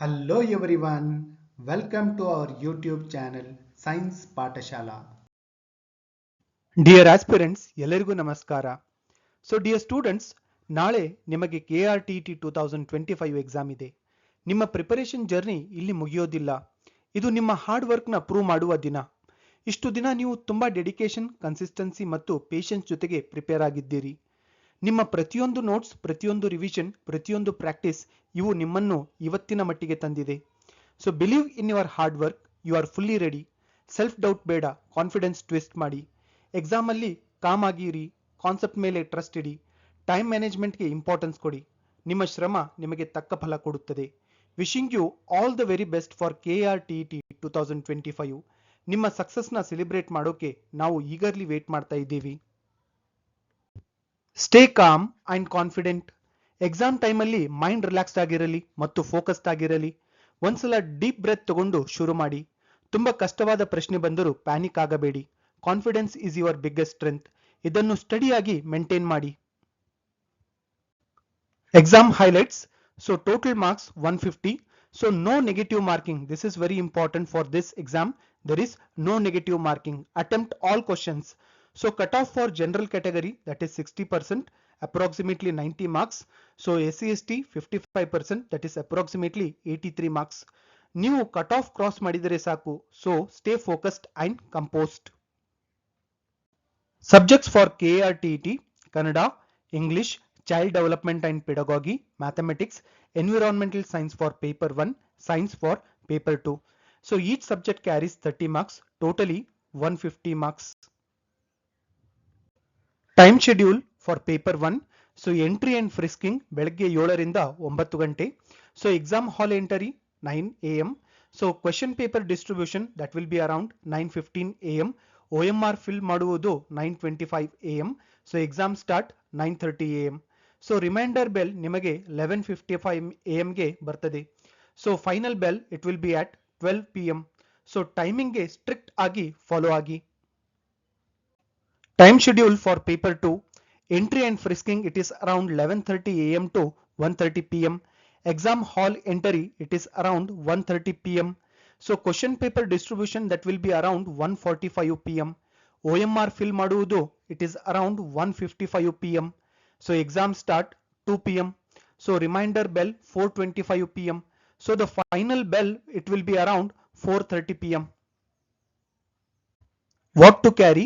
Hello everyone, welcome to our YouTube channel Science Patashala. Dear aspirants ಎಲ್ಲರಿಗೂ ನಮಸ್ಕಾರ. So dear students, ನಾಳೆ ನಿಮಗೆ KRTT 2025 exam ಇದೆ. ನಿಮ್ಮ ಪ್ರಿಪರೇಷನ್ ಜರ್ನಿ ಇಲ್ಲಿ ಮುಗಿಯೋದಿಲ್ಲ. ಇದು ನಿಮ್ಮ ಹಾರ್ಡ್ ವರ್ಕ್ನ ಪ್ರೂವ್ ಮಾಡುವ ದಿನ. ಇಷ್ಟು ದಿನ ನೀವು ತುಂಬಾ ಡೆಡಿಕೇಶನ್, ಕನ್ಸಿಸ್ಟೆನ್ಸಿ ಮತ್ತು ಪೇಷನ್ಸ್ ಜೊತೆಗೆ ಪ್ರಿಪೇರ್ ಆಗಿದ್ದೀರಿ. ನಿಮ್ಮ ಪ್ರತಿಯೊಂದು ನೋಟ್ಸ್, ಪ್ರತಿಯೊಂದು ರಿವಿಷನ್, ಪ್ರತಿಯೊಂದು ಪ್ರಾಕ್ಟೀಸ್ ಇವು ನಿಮ್ಮನ್ನು ಇವತ್ತಿನ ಮಟ್ಟಿಗೆ ತಂದಿದೆ. So believe in your hard work, you are fully ready. Self doubt ಬೇಡ, ಕಾನ್ಫಿಡೆನ್ಸ್ ಟ್ವಿಸ್ಟ್ ಮಾಡಿ. ಎಕ್ಸಾಮ್ ಅಲ್ಲಿ ಕಾಮ್ ಆಗಿರಿ, ಕಾನ್ಸೆಪ್ಟ್ ಮೇಲೆ ಟ್ರಸ್ಟ್ ಇಡಿ, ಟೈಮ್ ಮ್ಯಾನೇಜ್ಮೆಂಟ್ಗೆ ಇಂಪಾರ್ಟೆನ್ಸ್ ಕೊಡಿ. ನಿಮ್ಮ ಶ್ರಮ ನಿಮಗೆ ತಕ್ಕ ಫಲ ಕೊಡುತ್ತದೆ. Wishing you all the very best for KRTT 2025. ನಿಮ್ಮ ಸಕ್ಸಸ್ನ ಸೆಲೆಬ್ರೇಟ್ ಮಾಡೋಕೆ ನಾವು ಈಗರ್ಲಿ ವೇಟ್ ಮಾಡ್ತಾ ಇದ್ದೀವಿ. Stay calm and confident. Exam ಟೈಮಲ್ಲಿ ಮೈಂಡ್ ರಿಲ್ಯಾಕ್ಸ್ಡ್ ಆಗಿರಲಿ ಮತ್ತು ಫೋಕಸ್ಡ್ ಆಗಿರಲಿ. ಒಂದ್ಸಲ ಡೀಪ್ ಬ್ರೆತ್ ತಗೊಂಡು ಶುರು ಮಾಡಿ. ತುಂಬಾ ಕಷ್ಟವಾದ ಪ್ರಶ್ನೆ ಬಂದರೂ ಪ್ಯಾನಿಕ್ ಆಗಬೇಡಿ. Confidence is your biggest strength. ಇದನ್ನು ಸ್ಟಡಿಯಾಗಿ ಮೇಂಟೈನ್ ಮಾಡಿ. Exam highlights. So total marks 150. So no negative marking. This is very important for this exam. There is no negative marking. Attempt all questions. So cutoff for general category, that is 60%, approximately 90 marks. So SC/ST 55%, that is approximately 83 marks. ನೀವು cutoff cross ಮಾಡಿದರೆ ಸಾಕು. So stay focused and composed. Subjects for KRTT: Kannada, English, Child Development and Pedagogy, Mathematics, Environmental Science for paper 1, Science for paper 2. So each subject carries 30 marks, totally 150 marks. Time schedule for paper 1. So entry and frisking ಬೆಳಗ್ಗೆ 7ರಿಂದ 9 ಗಂಟೆ. So exam hall entry 9 AM. So question paper distribution, that will be around 9:15 AM. OMR fill ಮಾಡುವುದು 9:25 AM. So exam start 9:30 AM. So reminder bell ನಿಮಗೆ 11:55 AM ಗೆ ಬರ್ತದೆ. So final bell it will be at 12 PM. So timing ಗೆ strict ಆಗಿ follow ಆಗಿ. Time schedule for paper 2. Entry and frisking, it is around 11:30 AM to 1:30 PM. Exam hall entry, it is around 1:30 PM. So question paper distribution, that will be around 1:45 PM. OMR fill ಮಾಡುವುದು, it is around 1:55 PM. So exam start 2 PM. So reminder bell 4:25 PM. So the final bell, it will be around 4:30 PM. What to carry?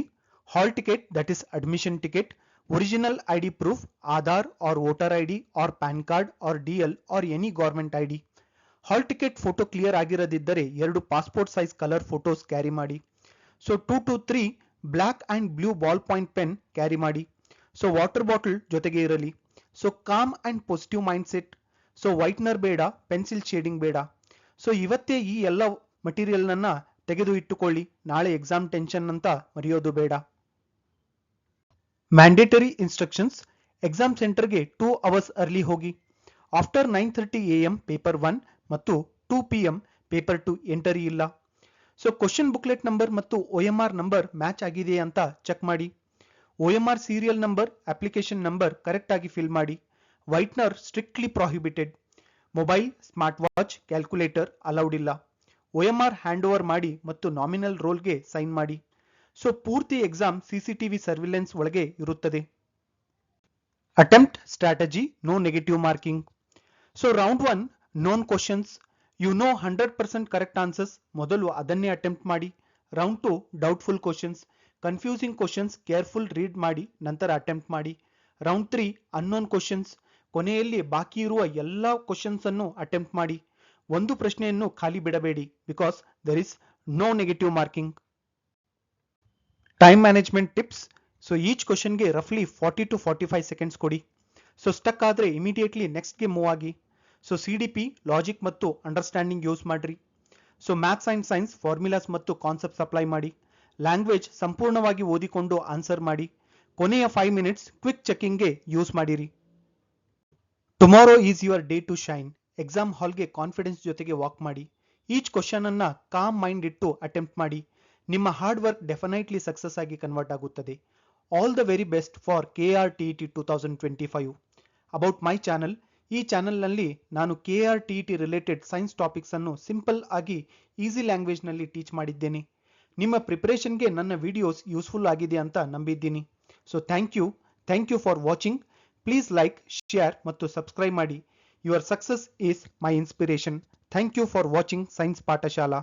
Hall ticket, that is admission ticket. Original ID proof, Aadhaar or voter ID or PAN card or DL or any government ID. Hall ticket photo clear ಆಗಿರದಿದ್ದರೆ 2 passport size color photos carry ಮಾಡಿ. So 2 to 3 black and blue ball point pen carry ಮಾಡಿ. So water bottle ಜೊತೆಗೆ ಇರಲಿ. So calm and positive mindset. So whitener ಬೇಡ, pencil shading ಬೇಡ. So ಇವತ್ತೇ ಈ ಎಲ್ಲ material ನನ್ನ ತೆಗೆದು ಇಟ್ಟುಕೊಳ್ಳಿ, ನಾಳೆ ಎಕ್ಸಾಮ್ ಟೆನ್ಷನ್ ಅಂತ ಮರೆಯೋದು ಬೇಡ. Mandatory instructions. ಎಕ್ಸಾಮ್ ಸೆಂಟರ್ಗೆ 2 ಅವರ್ಸ್ ಅರ್ಲಿ ಹೋಗಿ. ಆಫ್ಟರ್ 9:30 AM ಪೇಪರ್ 1 ಮತ್ತು 2 PM ಪೇಪರ್ 2 ಎಂಟರಿ ಇಲ್ಲ. ಸೊ ಕ್ವಶನ್ ಬುಕ್ಲೆಟ್ ನಂಬರ್ ಮತ್ತು OMR ನಂಬರ್ ಮ್ಯಾಚ್ ಆಗಿದೆಯಾ ಅಂತ ಚೆಕ್ ಮಾಡಿ. OMR serial number, application number correct ಆಗಿ ಫಿಲ್ ಮಾಡಿ. Whitener strictly prohibited. Mobile, smart watch, calculator allowed ಇಲ್ಲ. OMR ಹ್ಯಾಂಡ್ ಓವರ್ ಮಾಡಿ ಮತ್ತು ನಾಮಿನಲ್ ರೋಲ್ಗೆ ಸೈನ್ ಮಾಡಿ. ಸೊ ಪೂರ್ತಿ ಎಕ್ಸಾಮ್ CCTV ಸರ್ವಿಲೆನ್ಸ್ ಒಳಗೆ ಇರುತ್ತದೆ. Attempt strategy, no negative marking. So round 1 known questions. You know 100% correct answers, ಮೊದಲು ಅದನ್ನೇ ಅಟೆಂಪ್ಟ್ ಮಾಡಿ. Round 2 doubtful questions, confusing questions careful read ಮಾಡಿ ನಂತರ ಅಟೆಂಪ್ಟ್ ಮಾಡಿ. ರೌಂಡ್ 3 ಅನ್ನೋನ್ ಕ್ವಶನ್ಸ್, ಕೊನೆಯಲ್ಲಿ ಬಾಕಿ ಇರುವ ಎಲ್ಲ ಕ್ವಶನ್ಸ್ ಅನ್ನು ಅಟೆಂಪ್ಟ್ ಮಾಡಿ. ಒಂದು ಪ್ರಶ್ನೆಯನ್ನು ಖಾಲಿ ಬಿಡಬೇಡಿ, because there is no negative marking. Time management tips. So each ಕ್ವಶನ್ಗೆ ರಫ್ಲಿ 40 to 45 ಸೆಕೆಂಡ್ಸ್ ಕೊಡಿ. ಸೊ ಸ್ಟಕ್ ಆದ್ರೆ ಇಮಿಡಿಯೇಟ್ಲಿ ನೆಕ್ಸ್ಟ್ಗೆ ಮೂವ್ ಆಗಿ. ಸೊ CDP, ಲಾಜಿಕ್ ಮತ್ತು ಅಂಡರ್ಸ್ಟ್ಯಾಂಡಿಂಗ್ ಯೂಸ್ ಮಾಡ್ರಿ. So maths and science formulas ಮತ್ತು ಕಾನ್ಸೆಪ್ಟ್ಸ್ ಅಪ್ಲೈ ಮಾಡಿ. ಲ್ಯಾಂಗ್ವೇಜ್ ಸಂಪೂರ್ಣವಾಗಿ ಓದಿಕೊಂಡು ಆನ್ಸರ್ ಮಾಡಿ. ಕೊನೆಯ 5 ಮಿನಿಟ್ಸ್ ಕ್ವಿಕ್ ಚೆಕಿಂಗ್ಗೆ ಯೂಸ್ ಮಾಡಿರಿ. Tomorrow is your day to shine. Exam ಹಾಲ್ಗೆ ಕಾನ್ಫಿಡೆನ್ಸ್ ಜೊತೆಗೆ ವಾಕ್ ಮಾಡಿ. ಈಚ್ ಕ್ವಶನ್ ಅನ್ನ ಕಾಮ್ ಮೈಂಡ್ ಇಟ್ಟು ಅಟೆಂಪ್ಟ್ ಮಾಡಿ. ನಿಮ್ಮ ಹಾರ್ಡ್ ವರ್ಕ್ ಡೆಫಿನೆಟ್ಲಿ ಸಕ್ಸಸ್ ಆಗಿ ಕನ್ವರ್ಟ್ ಆಗುತ್ತದೆ. All the very best for KRTT 2025. About my channel, ಈ ಚಾನೆಲ್ನಲ್ಲಿ ನಾನು KRTET ರಿಲೇಟೆಡ್ ಸೈನ್ಸ್ ಟಾಪಿಕ್ಸ್ ಅನ್ನು ಸಿಂಪಲ್ ಆಗಿ ಈಸಿ ಲ್ಯಾಂಗ್ವೇಜ್ ನಲ್ಲಿ ಟೀಚ್ ಮಾಡಿದ್ದೇನೆ. ನಿಮ್ಮ ಪ್ರಿಪರೇಷನ್ಗೆ ನನ್ನ ವಿಡಿಯೋಸ್ ಯೂಸ್ಫುಲ್ ಆಗಿದೆ ಅಂತ ನಂಬಿದ್ದೀನಿ. So thank you for watching. Please like, share ಮತ್ತು ಸಬ್ಸ್ಕ್ರೈಬ್ ಮಾಡಿ. Your success is my inspiration. Thank you for watching science Pathshala.